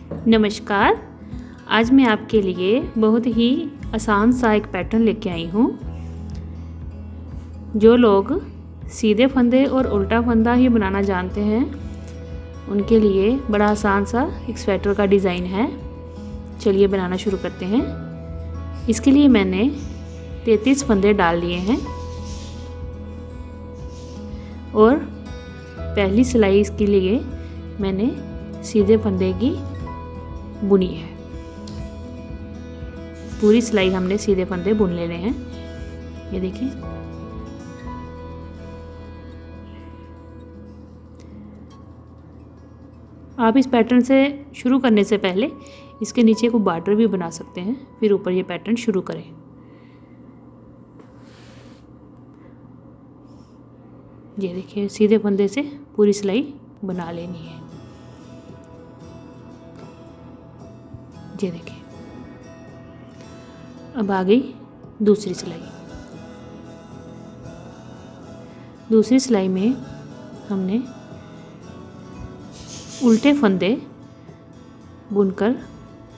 नमस्कार। आज मैं आपके लिए बहुत ही आसान सा एक पैटर्न लेके आई हूँ। जो लोग सीधे फंदे और उल्टा फंदा ही बनाना जानते हैं उनके लिए बड़ा आसान सा एक स्वेटर का डिज़ाइन है। चलिए बनाना शुरू करते हैं। इसके लिए मैंने 33 फंदे डाल लिए हैं और पहली सिलाई इसके लिए मैंने सीधे फंदे की बुनी है। पूरी सिलाई हमने सीधे फंदे बुन लेने हैं। ये देखिए, आप इस पैटर्न से शुरू करने से पहले इसके नीचे को बॉर्डर भी बना सकते हैं, फिर ऊपर ये पैटर्न शुरू करें। ये देखिए, सीधे फंदे से पूरी सिलाई बना लेनी है। ये देखिए, अब आ गई दूसरी सिलाई। दूसरी सिलाई में हमने उल्टे फंदे बुनकर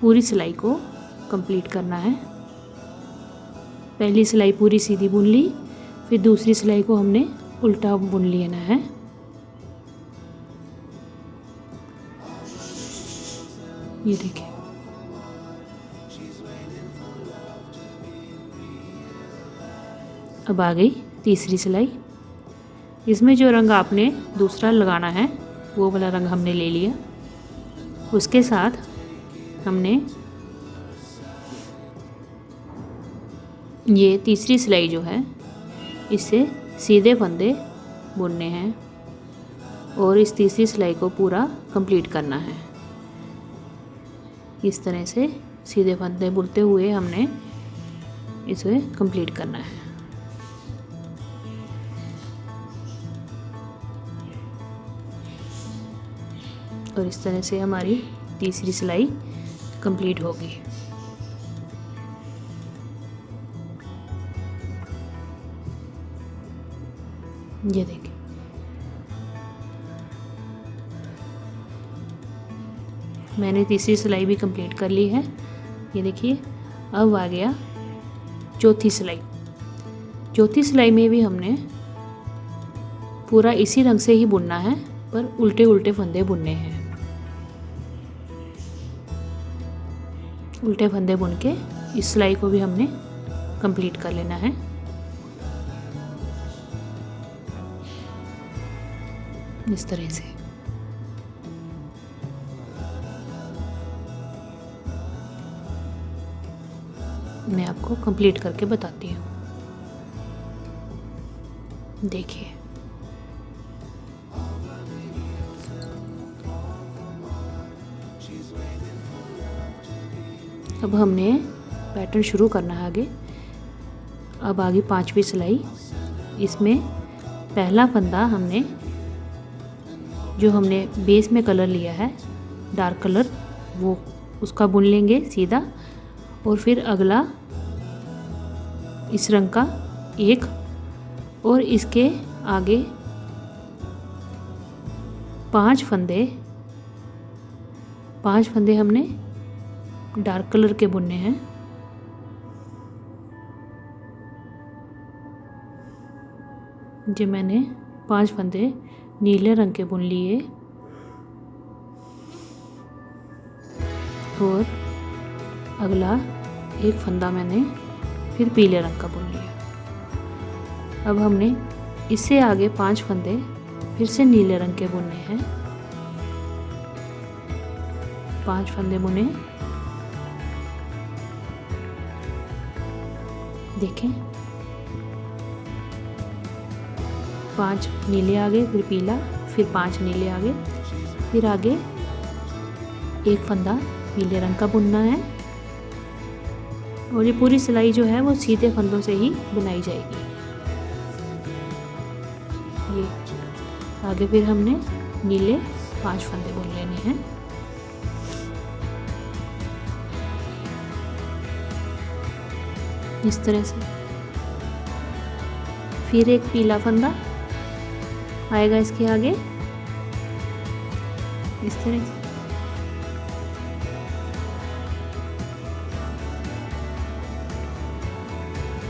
पूरी सिलाई को कंप्लीट करना है। पहली सिलाई पूरी सीधी बुन ली, फिर दूसरी सिलाई को हमने उल्टा बुन लेना है। ये देखिए, अब आ गई तीसरी सिलाई। इसमें जो रंग आपने दूसरा लगाना है वो वाला रंग हमने ले लिया। उसके साथ हमने ये तीसरी सिलाई जो है इससे सीधे फंदे बुनने हैं और इस तीसरी सिलाई को पूरा कंप्लीट करना है। इस तरह से सीधे फंदे बुनते हुए हमने इसे कंप्लीट करना है। और इस तरह से हमारी तीसरी सिलाई कंप्लीट होगी। ये देखिए, मैंने तीसरी सिलाई भी कंप्लीट कर ली है। ये देखिए, अब आ गया चौथी सिलाई। चौथी सिलाई में भी हमने पूरा इसी रंग से ही बुनना है, पर उल्टे उल्टे फंदे बुनने हैं। उल्टे फंदे बुन के इस सिलाई को भी हमने कंप्लीट कर लेना है। इस तरह से मैं आपको कंप्लीट करके बताती हूँ। देखिए, अब हमने पैटर्न शुरू करना है आगे। अब आगे पांचवी सिलाई। इसमें पहला फंदा हमने जो हमने बेस में कलर लिया है डार्क कलर, वो उसका बुन लेंगे सीधा। और फिर अगला इस रंग का एक, और इसके आगे 5 फंदे हमने डार्क कलर के बुनने हैं। जो मैंने 5 फंदे नीले रंग के बुन लिए और अगला एक फंदा मैंने फिर पीले रंग का बुन लिया। अब हमने इससे आगे 5 फंदे फिर से नीले रंग के बुनने हैं। 5 फंदे बुने। देखें, 5 नीले आगे, फिर पीला, फिर 5 नीले आगे, फिर आगे एक फंदा पीले रंग का बुनना है। और ये पूरी सिलाई जो है वो सीधे फंदों से ही बुनाई जाएगी। ये आगे फिर हमने नीले 5 फंदे बुन लेने हैं। इस तरह से फिर एक पीला फंदा आएगा इसके आगे, इस तरह से।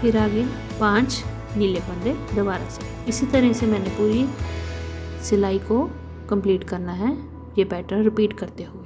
फिर आगे 5 नीले फंदे दोबारा से। इसी तरह से मैंने पूरी सिलाई को कंप्लीट करना है, ये पैटर्न रिपीट करते हुए।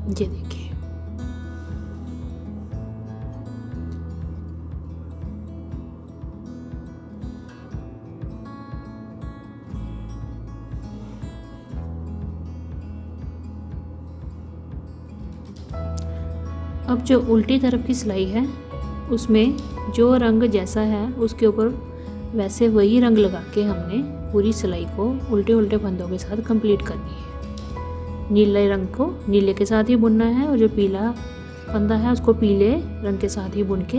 ये देखिए, अब जो उल्टी तरफ की सिलाई है उसमें जो रंग जैसा है उसके ऊपर वैसे वही रंग लगा के हमने पूरी सिलाई को उल्टे उल्टे फंदों के साथ कंप्लीट करनी है। नीले रंग को नीले के साथ ही बुनना है और जो पीला फंदा है उसको पीले रंग के साथ ही बुन के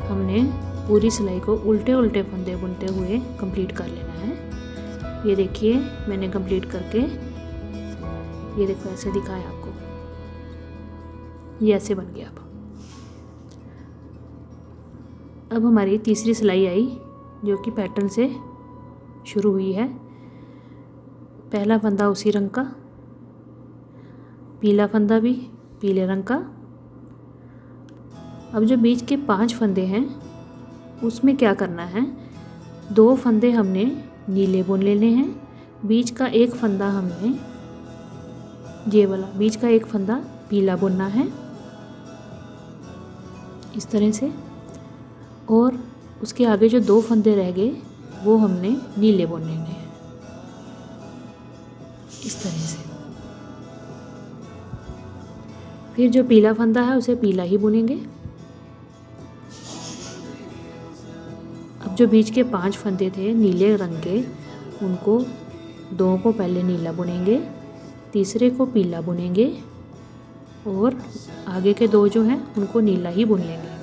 हमने पूरी सिलाई को उल्टे उल्टे फंदे बुनते हुए कंप्लीट कर लेना है। ये देखिए मैंने कंप्लीट करके, ये देखो ऐसे दिखाया आपको, ये ऐसे बन गया। अब हमारी तीसरी सिलाई आई जो कि पैटर्न से शुरू हुई है। पहला फंदा उसी रंग का, पीला फंदा भी पीले रंग का। अब जो बीच के 5 फंदे हैं उसमें क्या करना है, 2 फंदे हमने नीले बुन लेने हैं, बीच का एक फंदा हमने, ये वाला बीच का एक फंदा पीला बुनना है इस तरह से, और उसके आगे जो 2 फंदे रह गए वो हमने नीले बुन लेने हैं इस तरह से। फिर जो पीला फंदा है उसे पीला ही बुनेंगे। अब जो बीच के 5 फंदे थे नीले रंग के, उनको 2 को पहले नीला बुनेंगे, तीसरे को पीला बुनेंगे और आगे के 2 जो हैं उनको नीला ही बुन लेंगे।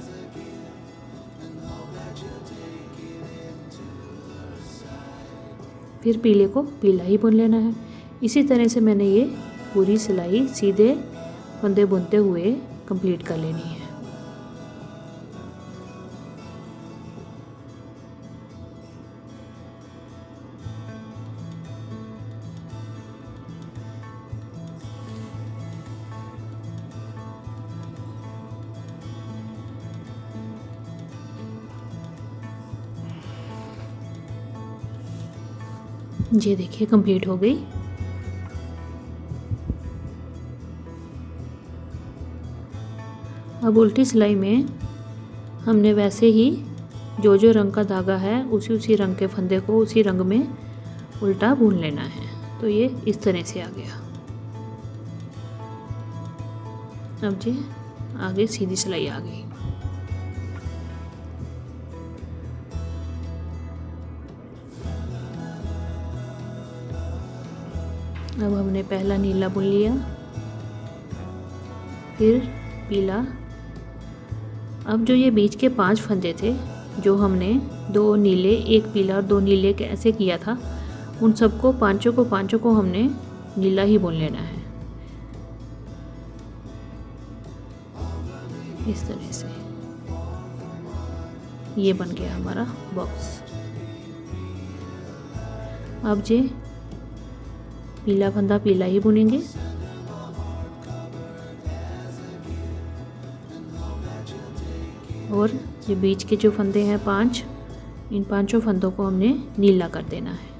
फिर पीले को पीला ही बुन लेना है। इसी तरह से मैंने ये पूरी सिलाई सीधे फंदे बुनते हुए कंप्लीट कर लेनी है। ये देखिए कंप्लीट हो गई। अब उल्टी सिलाई में हमने वैसे ही जो जो रंग का धागा है उसी रंग के फंदे को उसी रंग में उल्टा बुन लेना है। तो ये इस तरह से आ गया। अब जी आगे सीधी सिलाई आ गई। अब हमने पहला नीला बुन लिया, फिर पीला। अब जो ये बीच के 5 फंदे थे जो हमने 2 नीले 1 पीला और 2 नीले के ऐसे किया था, उन सबको पांचों को हमने नीला ही बुन लेना है इस तरह से। ये बन गया हमारा बॉक्स। अब जे पीला फंदा पीला ही बुनेंगे, और ये बीच के जो फंदे हैं 5, इन 5 फंदों को हमने नीला कर देना है।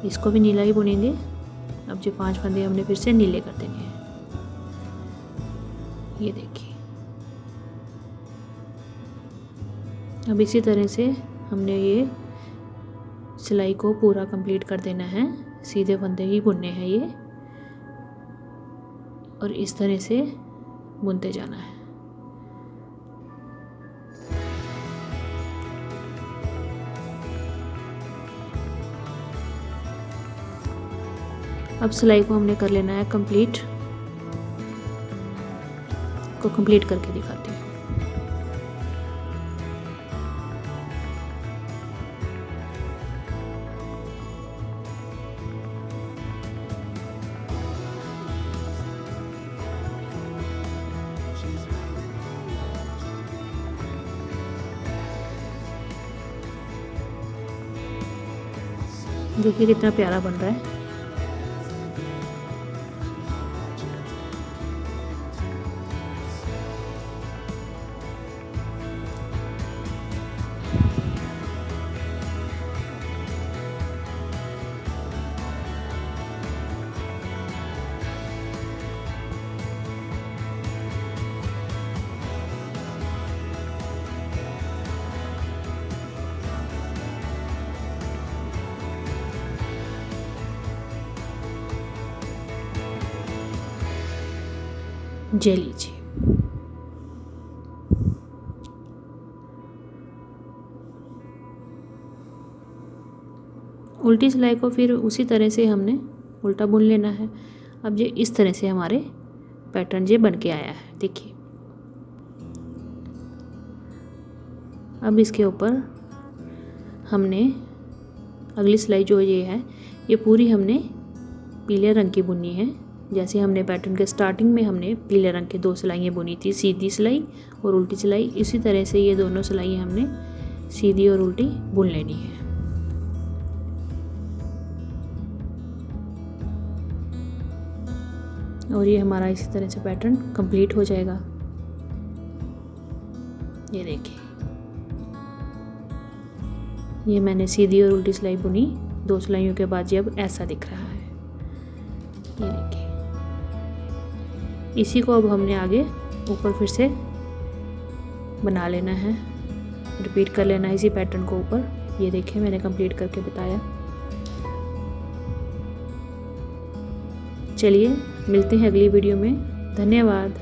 इसको भी नीला ही बुनेंगे। अब जो 5 फंदे हमने फिर से नीले कर देने हैं। ये देखिए, अब इसी तरह से हमने ये सिलाई को पूरा कंप्लीट कर देना है। सीधे फंदे ही बुनने हैं ये, और इस तरह से बुनते जाना है। अब सिलाई को हमने कर लेना है कंप्लीट, को कंप्लीट करके दिखाती हूँ। देखिए कितना प्यारा बन रहा है। ये लीजिए, उल्टी सिलाई को फिर उसी तरह से हमने उल्टा बुन लेना है। अब ये इस तरह से हमारे पैटर्न ये बन के आया है। देखिए अब इसके ऊपर हमने अगली सिलाई जो ये है, ये पूरी हमने पीले रंग की बुनी है। जैसे हमने पैटर्न के स्टार्टिंग में हमने पीले रंग के 2 सिलाइयाँ बुनी थी, सीधी सिलाई और उल्टी सिलाई, इसी तरह से ये दोनों सिलाइयाँ हमने सीधी और उल्टी बुन लेनी है। और ये हमारा इसी तरह से पैटर्न कंप्लीट हो जाएगा। ये देखिए, ये मैंने सीधी और उल्टी सिलाई बुनी, 2 सिलाइयों के बाद ये अब ऐसा दिख रहा है। ये देखिए, इसी को अब हमने आगे ऊपर फिर से बना लेना है, रिपीट कर लेना है इसी पैटर्न को ऊपर। ये देखिए मैंने कंप्लीट करके बताया। चलिए मिलते हैं अगली वीडियो में। धन्यवाद।